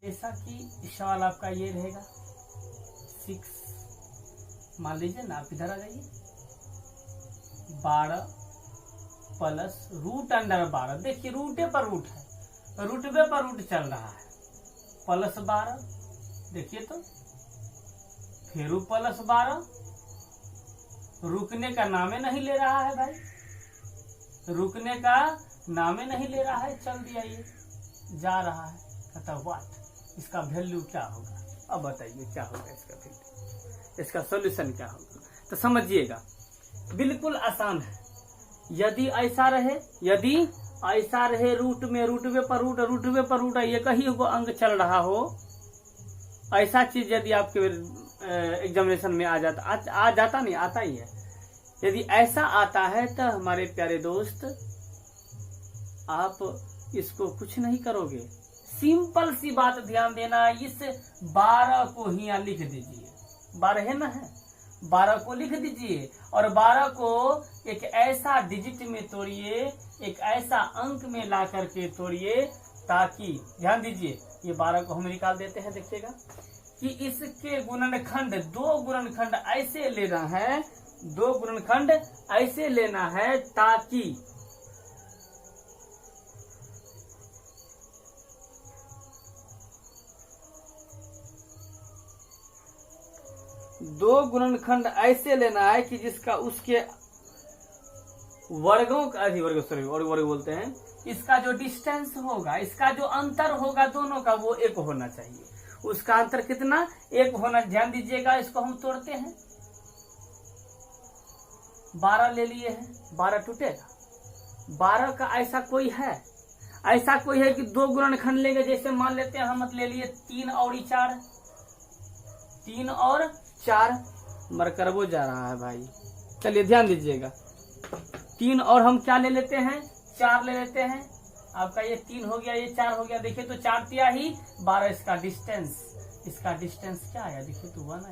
जैसा कि सवाल आपका ये रहेगा 6, मान लीजिए ना, आप इधर आ जाइए, 12 प्लस रूट अंडर 12, देखिए रूटे पर रूट है, रूटवे पर रूट चल रहा है, प्लस 12, देखिए तो फिर प्लस 12, रुकने का नामे नहीं ले रहा है भाई, रुकने का नामे नहीं ले रहा है, चल दिया ये, जा रहा है, कहता व्हाट, इसका वैल्यू क्या होगा, अब बताइए क्या होगा इसका वैल्यू, इसका सॉल्यूशन क्या होगा। तो समझिएगा बिल्कुल आसान है, यदि ऐसा रहे रूट में रूटवे पर रूट, रूटवे पर रूट, ये कहीं को अंक चल रहा हो, ऐसा चीज यदि आपके एग्जामिनेशन में आ जाता नहीं, आता ही है, यदि ऐसा आता है तो हमारे प्यारे दोस्त आप इसको कुछ नहीं करोगे, सिंपल सी बात ध्यान देना, इस 12 को ही यहाँ लिख दीजिए, 12 है ना, है 12 को लिख दीजिए और 12 को एक ऐसा डिजिट में तोड़िए, एक ऐसा अंक में ला करके तोड़िए, ताकि ध्यान दीजिए ये 12 को हम निकाल देते हैं, देखिएगा कि इसके गुणनखंड, 2 गुणनखंड ऐसे लेना है, 2 गुणनखंड ऐसे लेना है ताकि दो गुणनखंड ऐसे लेना है कि जिसका उसके वर्गों का वर्ग बोलते हैं, इसका जो डिस्टेंस होगा, इसका जो अंतर होगा दोनों का, वो 1 होना चाहिए। उसका अंतर कितना, 1 होना, ध्यान दीजिएगा, इसको हम तोड़ते हैं, 12 ले लिए हैं, 12 टूटेगा, 12 का ऐसा कोई है कि 2 गुणनखंड लेंगे, जैसे मान लेते हैं हम ले लिए 3 और 4, 3 और 4, मरकरबो जा रहा है भाई, चलिए ध्यान दीजिएगा, 3 और हम क्या ले लेते हैं, 4 ले लेते हैं, आपका ये 3 हो गया, ये 4 हो गया, देखिए तो 4 तिया ही 12, इसका डिस्टेंस क्या आया, देखिए तो 1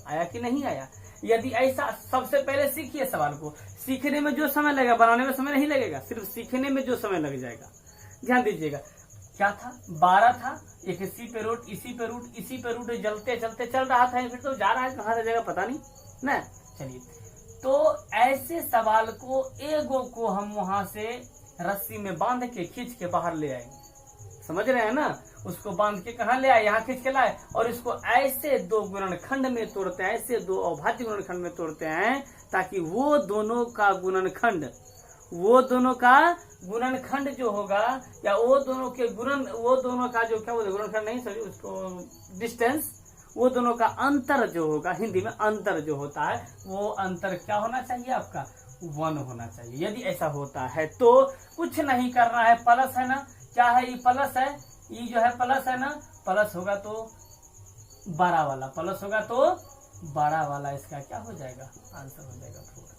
आया कि नहीं आया। यदि ऐसा, सबसे पहले सीखिए सवाल को, सीखने में जो समय लगेगा, बनाने में समय नहीं लगेगा, सिर्फ सीखने में जो समय लग जाएगा, ध्यान दीजिएगा, क्या था, 12 था, एक इसी पे रूट, इसी पे रूट, जलते चलते चल रहा था, फिर तो जा रहा है, कहाँ से जाएगा पता नहीं ना। चलिए, तो ऐसे सवाल को एगो को हम वहां से रस्सी में बांध के खींच के बाहर ले आएंगे, समझ रहे हैं ना, उसको बांध के कहाँ ले आए, यहाँ खींच के लाए, और इसको ऐसे 2 गुणनखंड में तोड़ते हैं, ऐसे 2 अभाज्य गुणनखंड में तोड़ते हैं, ताकि वो दोनों का गुणनखंड जो होगा, या वो दोनों का जो क्या बोलते, गुणनखंड नहीं, सॉरी, उसको डिस्टेंस, वो दोनों का अंतर जो होगा, हिंदी में अंतर जो होता है, वो अंतर क्या होना चाहिए, आपका 1 होना चाहिए। यदि ऐसा होता है तो कुछ नहीं करना है, प्लस है ना, क्या है, ये प्लस है, ये जो है प्लस है ना, प्लस होगा तो बड़ा वाला, प्लस होगा तो बड़ा वाला, इसका क्या हो जाएगा, आंसर हो जाएगा 4,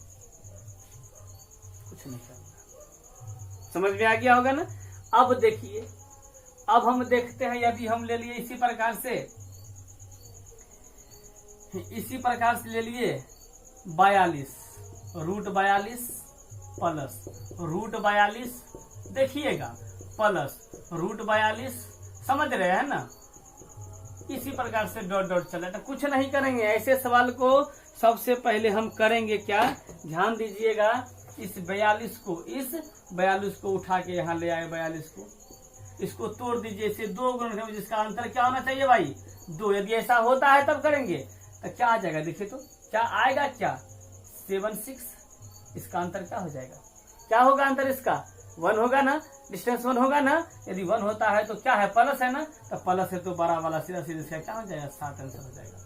कुछ नहीं करना, समझ में आ गया होगा ना। अब देखिए, अब हम देखते हैं, यदि हम ले लिए इसी प्रकार से ले लिए 42, रूट 42 प्लस रूट 42, देखिएगा प्लस रूट 42, समझ रहे हैं ना, इसी प्रकार से डॉट डॉट चले, तो कुछ नहीं करेंगे, ऐसे सवाल को सबसे पहले हम करेंगे क्या, ध्यान दीजिएगा, इस 42 को उठा के यहाँ ले आए, 42 को, इसको तोड़ दीजिए, इसे 2 गुणनखंड, जिसका अंतर क्या होना चाहिए भाई, 2, यदि ऐसा होता है तब करेंगे, तो क्या आ जाएगा, देखिए तो क्या आएगा, क्या 76, इसका अंतर क्या हो जाएगा, क्या होगा अंतर, इसका 1 होगा ना, डिस्टेंस 1 होगा ना, यदि 1 होता है तो क्या है, प्लस है ना, तो प्लस है तो बड़ा वाला सीधा इसका क्या हो जाएगा, 7 आंसर हो जाएगा।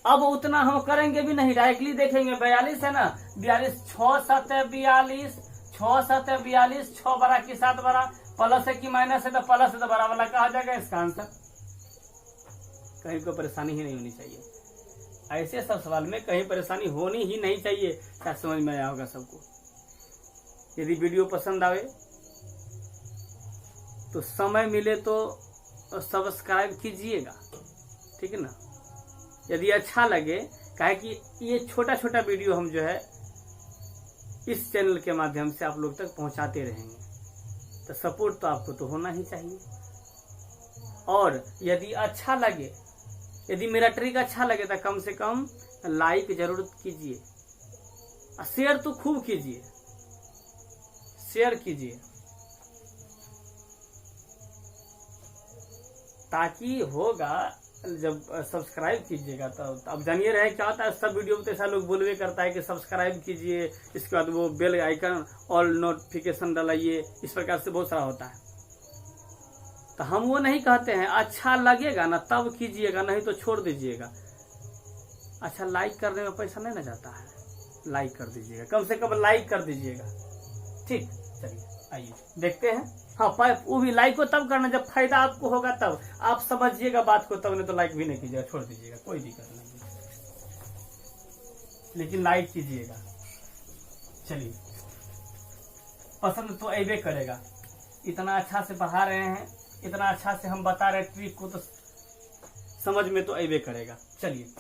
अब उतना हम करेंगे भी नहीं, डायरेक्टली देखेंगे, 42 है ना, 42, 6 7 42, 6 7 42, 6 बड़ा की 7 बड़ा, प्लस है कि माइनस है, तो प्लस है तो बड़ा वाला क्या हो जाएगा, इसका आंसर। कहीं कोई परेशानी ही नहीं होनी चाहिए, ऐसे सब सवाल में कहीं परेशानी होनी ही नहीं चाहिए, क्या समझ में आया होगा सबको। यदि वीडियो पसंद आवे तो समय मिले तो सब्सक्राइब कीजिएगा, ठीक है ना, यदि अच्छा लगे, काहे कि ये छोटा छोटा वीडियो हम जो है इस चैनल के माध्यम से आप लोग तक पहुंचाते रहेंगे, तो सपोर्ट तो आपको तो होना ही चाहिए। और यदि अच्छा लगे, यदि मेरा ट्रिक अच्छा लगे तो कम से कम लाइक जरूर कीजिए, शेयर तो खूब कीजिए, शेयर कीजिए, ताकि होगा जब सब्सक्राइब कीजिएगा तो अब जानिए रहे क्या होता है, सब वीडियो में तो ऐसा लोग बोलवे करता है कि सब्सक्राइब कीजिए, इसके बाद वो बेल आइकन ऑल नोटिफिकेशन डलाइए, इस प्रकार से बहुत सारा होता है। तो हम वो नहीं कहते हैं, अच्छा लगेगा ना तब कीजिएगा, नहीं तो छोड़ दीजिएगा। अच्छा, लाइक करने में पैसा नहीं ना जाता है, लाइक कर दीजिएगा, कम से कम लाइक कर दीजिएगा। ठीक, चलिए आइए देखते हैं। हाँ, वो भी लाइक को तब करना जब फायदा आपको होगा, तब आप समझिएगा बात को, तब नहीं तो लाइक भी नहीं कीजिएगा, छोड़ दीजिएगा, कोई दिक्कत नहीं, लेकिन लाइक कीजिएगा। चलिए, पसंद तो ऐबे करेगा, इतना अच्छा से पढ़ा रहे हैं, इतना अच्छा से हम बता रहे ट्रिक को, तो समझ में तो ऐबे करेगा। चलिए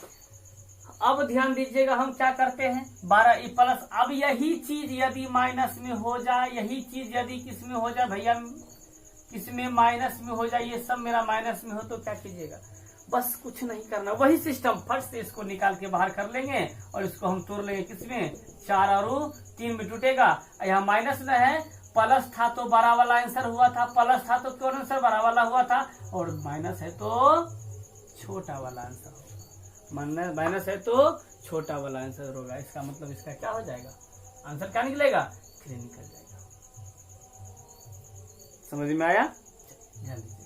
अब ध्यान दीजिएगा, हम क्या करते हैं 12 प्लस। अब यही चीज यदि माइनस में हो जाए, यही चीज यदि किस में हो जाए भैया, किसमें माइनस में हो जाए, ये सब मेरा माइनस में हो तो क्या कीजिएगा, बस कुछ नहीं करना, वही सिस्टम फट से इसको निकाल के बाहर कर लेंगे और इसको हम तोड़ लेंगे किसमें, 4 और 3 में टूटेगा। यहाँ माइनस में है, प्लस था तो बड़ा वाला आंसर हुआ था, प्लस था तो कौन आंसर बड़ा वाला हुआ था, और माइनस है तो छोटा वाला आंसर होगा, माइनस है तो छोटा वाला आंसर होगा। इसका मतलब इसका क्या हो जाएगा, आंसर क्या निकलेगा, 3 निकल जाएगा। समझ में आया, ध्यान दीजिएगा।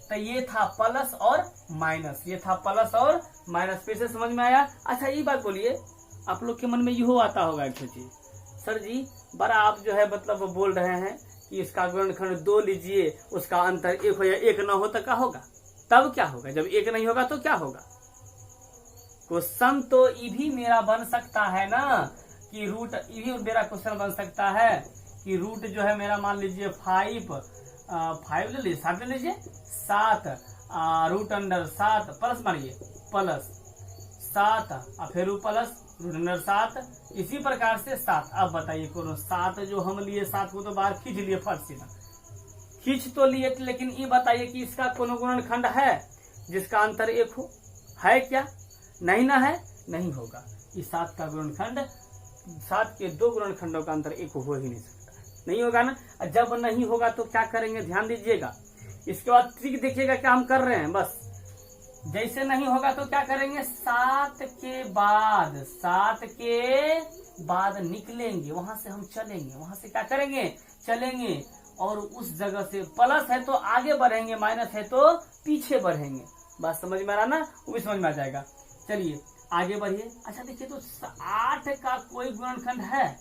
तो ये था प्लस और माइनस, ये था प्लस और माइनस, फिर से समझ में आया। अच्छा ये बात बोलिए, आप लोग के मन में यहो आता होगा एक चीज, सर जी बड़ा आप जो है मतलब बोल रहे हैं कि इसका गुणनखंड 2 लीजिए, उसका अंतर 1 हो या 1 न हो तो क्या होगा, तब क्या होगा, जब 1 नहीं होगा तो क्या होगा। क्वेश्चन तो ये भी मेरा बन सकता है ना कि रूट, ये भी मेरा क्वेश्चन बन सकता है कि रूट जो है मेरा मान लीजिए 5 ले लीजिए, 7 ले लीजिए, 7 रूट अंडर 7 प्लस मानिए प्लस 7 और फिर प्लस रूट अंडर 7, इसी प्रकार से 7। अब बताइए कौन 7 जो हम लिए, 7 को तो बाहर खींच लिए, फट सीधा खींच तो लिए, लेकिन ये बताइए कि इसका कोनो गुणनखंड है जिसका अंतर 1 हो, है क्या, नहीं ना है, नहीं होगा। इस 7 का गुणनखंड, 7 के 2 गुणनखंडों का अंतर 1 हो ही नहीं सकता, नहीं होगा ना। जब नहीं होगा तो क्या करेंगे, ध्यान दीजिएगा। इसके बाद ट्रिक देखिएगा क्या हम कर रहे हैं, बस जैसे नहीं होगा तो क्या करेंगे, 7 के बाद निकलेंगे, वहां से हम चलेंगे, वहां से क्या करेंगे, चलेंगे, और उस जगह से प्लस है तो आगे बढ़ेंगे, माइनस है तो पीछे बढ़ेंगे। बात समझ में आ रहा ना, वो भी समझ में आ जाएगा। चलिए आगे बढ़िए। अच्छा देखिए तो 8 का कोई गुणनखंड है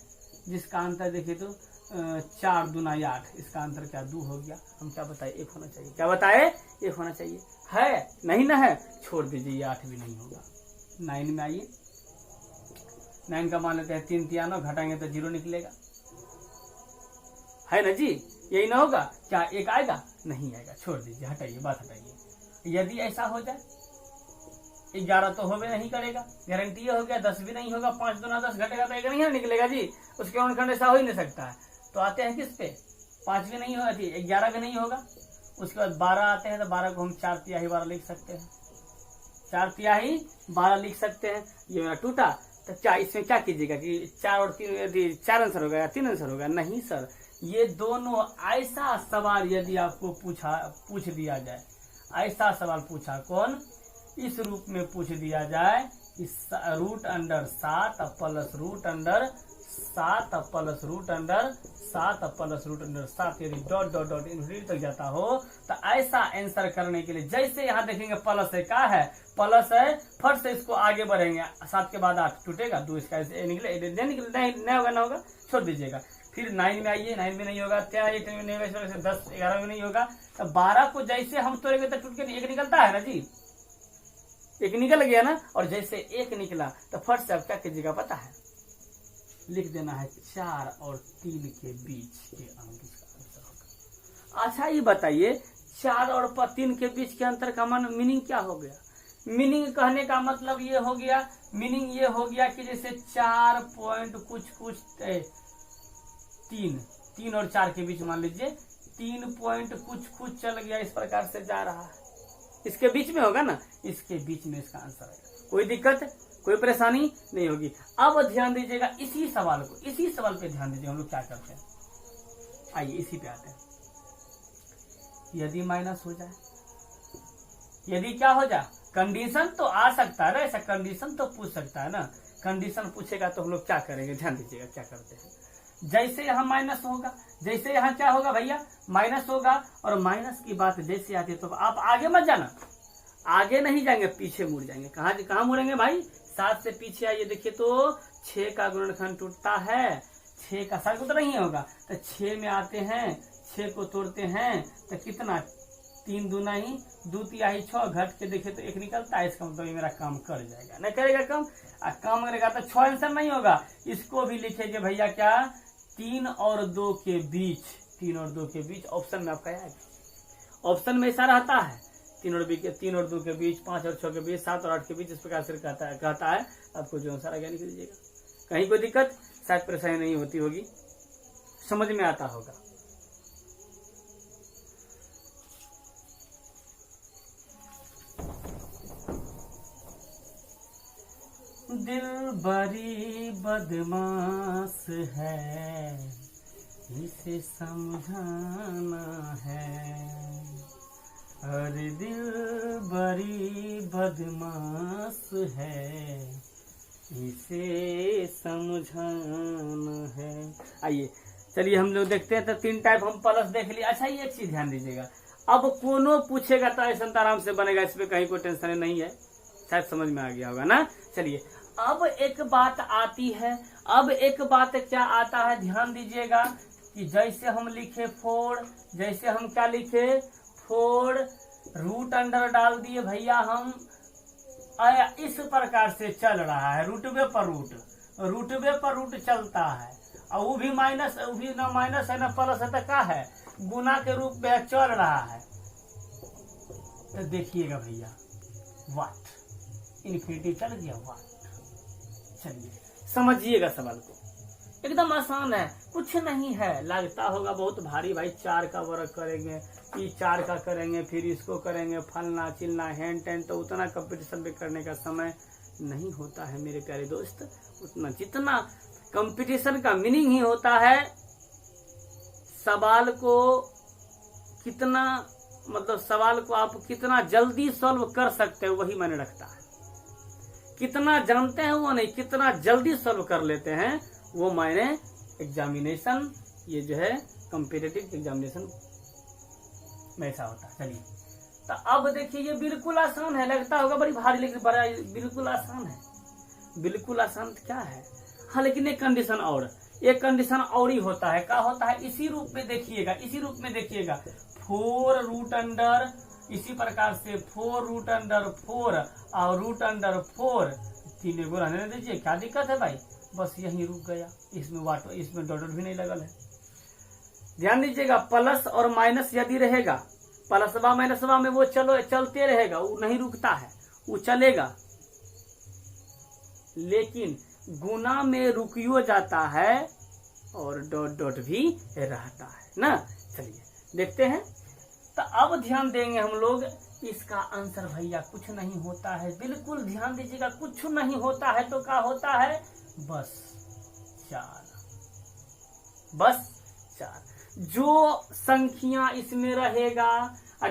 जिसका अंतर देखिए तो 4 दूना 8, इसका अंतर क्या 2 हो गया। हम क्या बताए, 1 होना चाहिए, क्या बताए, 1 होना चाहिए, है नहीं ना है, छोड़ दीजिए, 8 भी नहीं होगा। 9 में आइए, 9 का मान लेते हैं 3 3 9, घटाएंगे तो 0 निकलेगा, है ना जी, यही ना होगा क्या, 1 आएगा, नहीं आएगा, छोड़ दीजिए, हटाइए, बात हटाइए। यदि ऐसा हो जाए 11 तो होबे नहीं करेगा, गारंटी हो गया, 10 भी नहीं होगा, 5 दूना 10 घटेगा तो 1 नहीं निकलेगा जी, उसके गुणनखंड ऐसा हो ही नहीं सकता है। तो आते हैं किस पे, 5 भी नहीं होगा जी, 11 भी नहीं होगा। उसके बाद 12 आते हैं तो 12 को हम 4 तिहाई 12 लिख सकते हैं, 4 तिहाई 12 लिख सकते हैं। ये मेरा टूटा, तो क्या इसमें क्या कीजिएगा कि 4 और 3 यदि 4 आंसर होगा या 3 आंसर होगा, नहीं सर, ये दोनों ऐसा सवाल यदि आपको पूछ दिया जाए, ऐसा सवाल पूछा कौन, इस रूप में पूछ दिया जाए, इस root under 7 plus root under 7 plus root under 7 plus root under 7, यदि डॉट डॉट डॉट इंफिनिटी तक जाता हो तो ऐसा आंसर करने के लिए, जैसे यहाँ देखेंगे प्लस है, क्या है, प्लस है, फट से इसको आगे बढ़ेंगे, 7 के बाद 8 टूटेगा, 2 इसका निकले, नहीं होगा, ना होगा, छोड़ दीजिएगा। फिर 9 में आइए, 9 में नहीं होगा, 10 में नहीं होगा, 10 11 में नहीं होगा, तो 12 को जैसे हम तोड़ेंगे तो टूट के 1 निकलता है ना जी, 1 निकल गया ना, और जैसे 1 निकला तो फट से अब क्या कीजिएगा पता है, लिख देना है 4 और 3 के बीच के अंक इसका आंसर होगा। अच्छा ये बताइए 4 और 3 के बीच के अंतर का मीनिंग क्या हो गया, मीनिंग कहने का मतलब ये हो गया, मीनिंग ये हो गया कि जैसे 4 पॉइंट कुछ 3 और 4 के बीच मान लीजिए 3 पॉइंट कुछ चल गया, इस प्रकार से जा रहा है, इसके बीच में होगा ना, इसके बीच में इसका आंसर आएगा। कोई दिक्कत, कोई परेशानी नहीं होगी। अब ध्यान दीजिएगा इसी सवाल को, इसी सवाल पे ध्यान दीजिए हम लोग क्या करते हैं। आइए इसी पे आते हैं। यदि माइनस हो जाए, यदि क्या हो जाए, कंडीशन तो आ सकता है ना, ऐसा कंडीशन तो पूछ सकता है ना। कंडीशन पूछेगा तो हम लोग क्या करेंगे, ध्यान दीजिएगा क्या करते हैं। जैसे यहाँ माइनस होगा, जैसे यहाँ क्या होगा भैया, माइनस होगा, और माइनस की बात जैसे आती है तो आप आगे मत जाना, आगे नहीं जाएंगे, पीछे मुड़ जाएंगे। कहाँ मुड़ेंगे भाई, 7 से पीछे आइए, देखिए तो 6 का गुणनखंड टूटता है, 6 का साथ तो नहीं होगा, तो 6 में आते हैं, 6 को तोड़ते हैं तो कितना, 3 दूना ही 2 तिहाई 6, घट के देखे तो 1 निकलता है। इसका मतलब मेरा काम कर जाएगा, नहीं करेगा काम करेगा तो 6 आंसर नहीं होगा। इसको भी लिखेंगे भैया क्या, 3 और 2 के बीच, 3 और 2 के बीच ऑप्शन में आपका आएगा। ऑप्शन में ऐसा रहता है, 3 और 2 के बीच, 5 और 6 के बीच, 7 और 8 के बीच, इस प्रकार से कहता है। आपको जो आंसर आगे लिख दीजिएगा। कहीं कोई दिक्कत, शायद परेशानी नहीं होती होगी, समझ में आता होगा। दिल बड़ी बदमाश है, इसे समझाना है। अरे दिल बड़ी बदमाश है, इसे समझाना है। आइए चलिए हम लोग देखते हैं। तो 3 टाइप हम प्लस देख लिए। अच्छा ये एक चीज ध्यान दीजिएगा, अब कोनो पूछेगा तो ऐसा आराम से बनेगा, इसमें कहीं कोई टेंशन नहीं है, शायद समझ में आ गया होगा ना। चलिए अब एक बात आती है, अब एक बात क्या आता है, ध्यान दीजिएगा कि जैसे हम लिखे 4, जैसे हम क्या लिखे 4, रूट अंडर डाल दिए भैया हम, इस प्रकार से चल रहा है, रूटवे पर रूट चलता है, और वो भी माइनस, वो भी ना माइनस है ना प्लस है, तो क्या है, गुना के रूप में चल रहा है। तो देखिएगा भैया वाट, इन्फिनिटी चल गया वाट। चलिए समझिएगा सवाल को, एकदम आसान है, कुछ नहीं है। लगता होगा बहुत भारी भाई, 4 का वर्ग करेंगे, ये 4 का करेंगे, फिर इसको करेंगे, फलना चिलना हैंड टेन, तो उतना कंपटीशन में करने का समय नहीं होता है मेरे प्यारे दोस्त। उतना जितना कंपटीशन का मीनिंग ही होता है सवाल को कितना, मतलब सवाल को आप कितना जल्दी सॉल्व कर सकते हो, वही मायने रखता है। कितना जानते हैं वो नहीं, कितना जल्दी सॉल्व कर लेते हैं वो मायने एग्जामिनेशन, ये जो है कॉम्पिटिटिव एग्जामिनेशन में ऐसा होता है। चलिए तो अब देखिए ये बिल्कुल आसान है, लगता होगा बड़ी भारी, लेकिन बड़ा बिल्कुल आसान है। बिल्कुल आसान क्या है, हाँ लेकिन एक कंडीशन और ही होता है। क्या होता है, इसी रूप में देखिएगा, इसी रूप में देखिएगा, 4 रूट अंडर, इसी प्रकार से 4 रूट अंडर 4 और रूट अंडर 4, 3 को रहने दीजिए, क्या दिक्कत है भाई, बस यहीं रुक गया, इसमें डॉट भी नहीं लगल है। ध्यान दीजिएगा प्लस और माइनस यदि रहेगा, प्लसवा माइनसवा में वो चलते रहेगा, वो नहीं रुकता है, वो चलेगा, लेकिन गुना में रुकियो जाता है और डॉट भी रहता है ना। चलिए देखते हैं। तो अब ध्यान देंगे हम लोग, इसका आंसर भैया कुछ नहीं होता है, बिल्कुल ध्यान दीजिएगा, कुछ नहीं होता है तो क्या होता है, बस 4। जो संख्या इसमें रहेगा,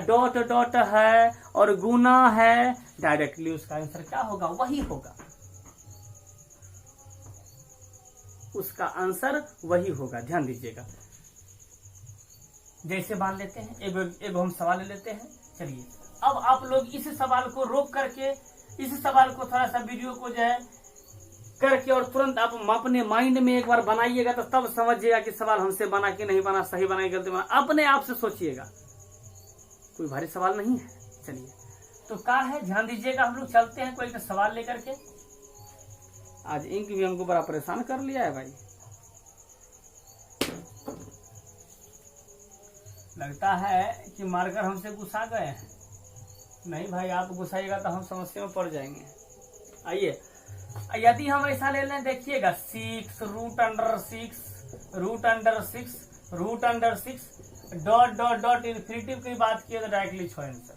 डॉट है और गुना है, डायरेक्टली उसका आंसर क्या होगा, वही होगा, उसका आंसर वही होगा। ध्यान दीजिएगा, जैसे मान लेते हैं, एक हम सवाल ले लेते हैं। चलिए अब आप लोग इस सवाल को रोक करके, इस सवाल को थोड़ा सा वीडियो को जो है करके और तुरंत आप अपने माइंड में एक बार बनाइएगा, तो तब समझिएगा कि सवाल हमसे बना कि नहीं बना, सही बना गलती बना, अपने आप से सोचिएगा, कोई भारी सवाल नहीं है। चलिए तो क्या है, ध्यान दीजिएगा, हम लोग चलते हैं कोई सवाल लेकर के। आज इंक भी हमको बड़ा परेशान कर लिया है भाई, लगता है कि मार्कर हमसे गुस्सा गए हैं। नहीं भाई, आप गुस्साइएगा तो हम समस्या में पड़ जाएंगे। आइए यदि हम ऐसा ले लें, देखिएगा 6 root under 6 root under 6 root under 6 dot dot dot infinitive की बात किए तो डायरेक्टली छो आंसर,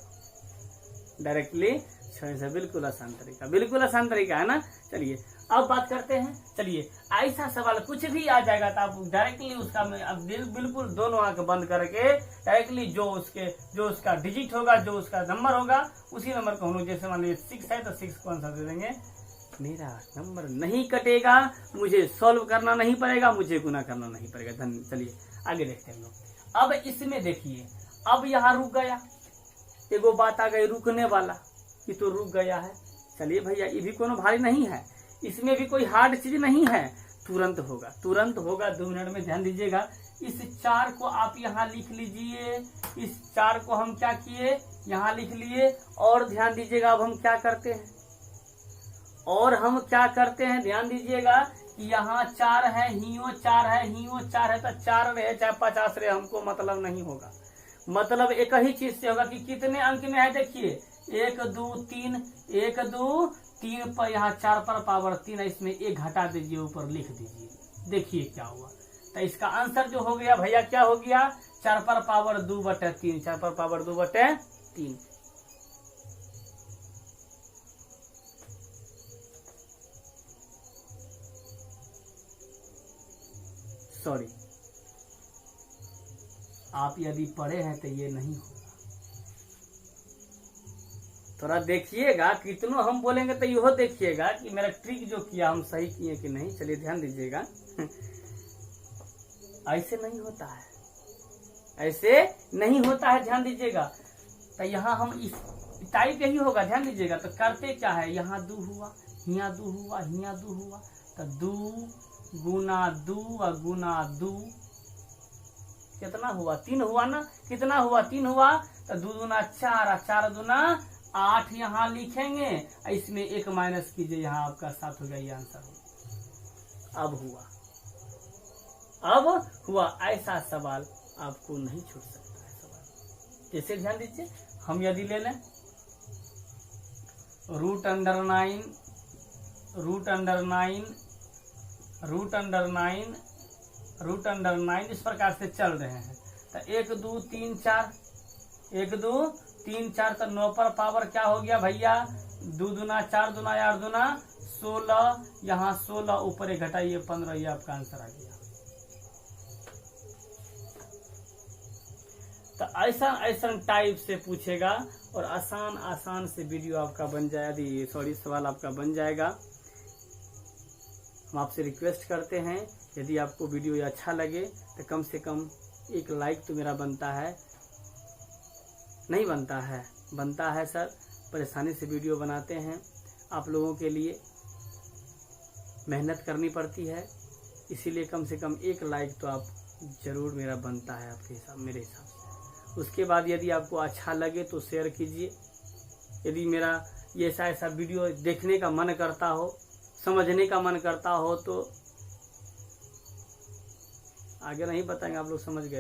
डायरेक्टली छो आंसर। बिल्कुल आसान तरीका, बिल्कुल आसान तरीका है ना। चलिए अब बात करते हैं। चलिए ऐसा सवाल कुछ भी आ जाएगा तो आप डायरेक्टली उसका अब बिल्कुल दोनों आंख बंद करके डायरेक्टली जो उसका डिजिट होगा, जो उसका नंबर होगा, उसी नंबर को हम लोग, जैसे मान लीजिए 6 है तो 6 को आंसर दे देंगे। मेरा नंबर नहीं कटेगा, मुझे सॉल्व करना नहीं पड़ेगा, मुझे गुना करना नहीं पड़ेगा। धन्यवाद। चलिए आगे देखते हैं लोग। अब इसमें देखिए, अब यहाँ रुक गया, एगो बात आ गई रुकने वाला, कि तो रुक गया है। चलिए भैया ये भी कोनो भारी नहीं है, इसमें भी कोई हार्ड चीज नहीं है, तुरंत होगा, तुरंत होगा। 2 मिनट में ध्यान दीजिएगा। इस 4 को आप यहाँ लिख लीजिए, इस 4 को हम क्या किए, यहाँ लिख लिए। और ध्यान दीजिएगा अब हम क्या करते हैं, और हम क्या करते हैं, ध्यान दीजिएगा कि यहाँ 4 है, हियो 4 है, हियो 4 है, तो 4 रहे चाहे 50 रहे, हमको मतलब नहीं होगा। मतलब एक ही चीज से होगा कि कितने अंक में है। देखिए 1 2 3, 1 2 3 पर यहाँ 4 पर पावर 3 है, इसमें 1 घटा दीजिए, ऊपर लिख दीजिए। देखिए क्या हुआ, तो इसका आंसर जो हो गया भैया क्या हो गया, 4 पर पावर 2/3, 4 पर पावर 2/3। सॉरी, आप यदि पढ़े हैं तो ये नहीं होगा। थोड़ा देखिएगा, कितनों हम बोलेंगे तो यहो देखिएगा कि मेरा ट्रिक जो किया हम सही किए कि नहीं। चलिए ध्यान दीजिएगा। ऐसे नहीं होता है, ऐसे नहीं होता है, ध्यान दीजिएगा। तो यहाँ हम इस टाइप यही होगा, ध्यान दीजिएगा। तो करते क्या है, यहाँ 2 हुआ, यहाँ 2 हुआ, यहाँ 2 हुआ, तो 2 गुना 2 और गुना 2 कितना हुआ, 3 हुआ ना। कितना हुआ, 3 हुआ। तो 2 दूना 4 और 4 दूना 8 यहाँ लिखेंगे, इसमें 1 माइनस कीजिए, यहाँ आपका 7 हो गया, ये आंसर हो। अब हुआ, अब हुआ। ऐसा सवाल आपको नहीं छूट सकता है सवाल। जैसे ध्यान दीजिए, हम यदि ले लें √9 इस प्रकार से चल रहे हैं। तो 1 2 3 4, 1 2 3 4, तो 9 पर पावर क्या हो गया भैया, 2 दूना 4 दूना 8 दूना 16, यहाँ 16 ऊपर 1 घटाइए 15, ये आपका आंसर आ गया। तो ऐसा टाइप से पूछेगा और आसान से वीडियो आपका बन जाए, सवाल आपका बन जाएगा। हम आपसे रिक्वेस्ट करते हैं, यदि आपको वीडियो ये अच्छा लगे तो कम से कम 1 लाइक तो मेरा बनता है। नहीं बनता है, बनता है सर, परेशानी से वीडियो बनाते हैं, आप लोगों के लिए मेहनत करनी पड़ती है, इसीलिए कम से कम 1 लाइक तो आप जरूर मेरा बनता है आपके हिसाब, मेरे हिसाब से। उसके बाद यदि आपको अच्छा लगे तो शेयर कीजिए। यदि मेरा ये ऐसा वीडियो देखने का मन करता हो, समझने का मन करता हो, तो आगे नहीं बताएंगे, आप लोग समझ गए।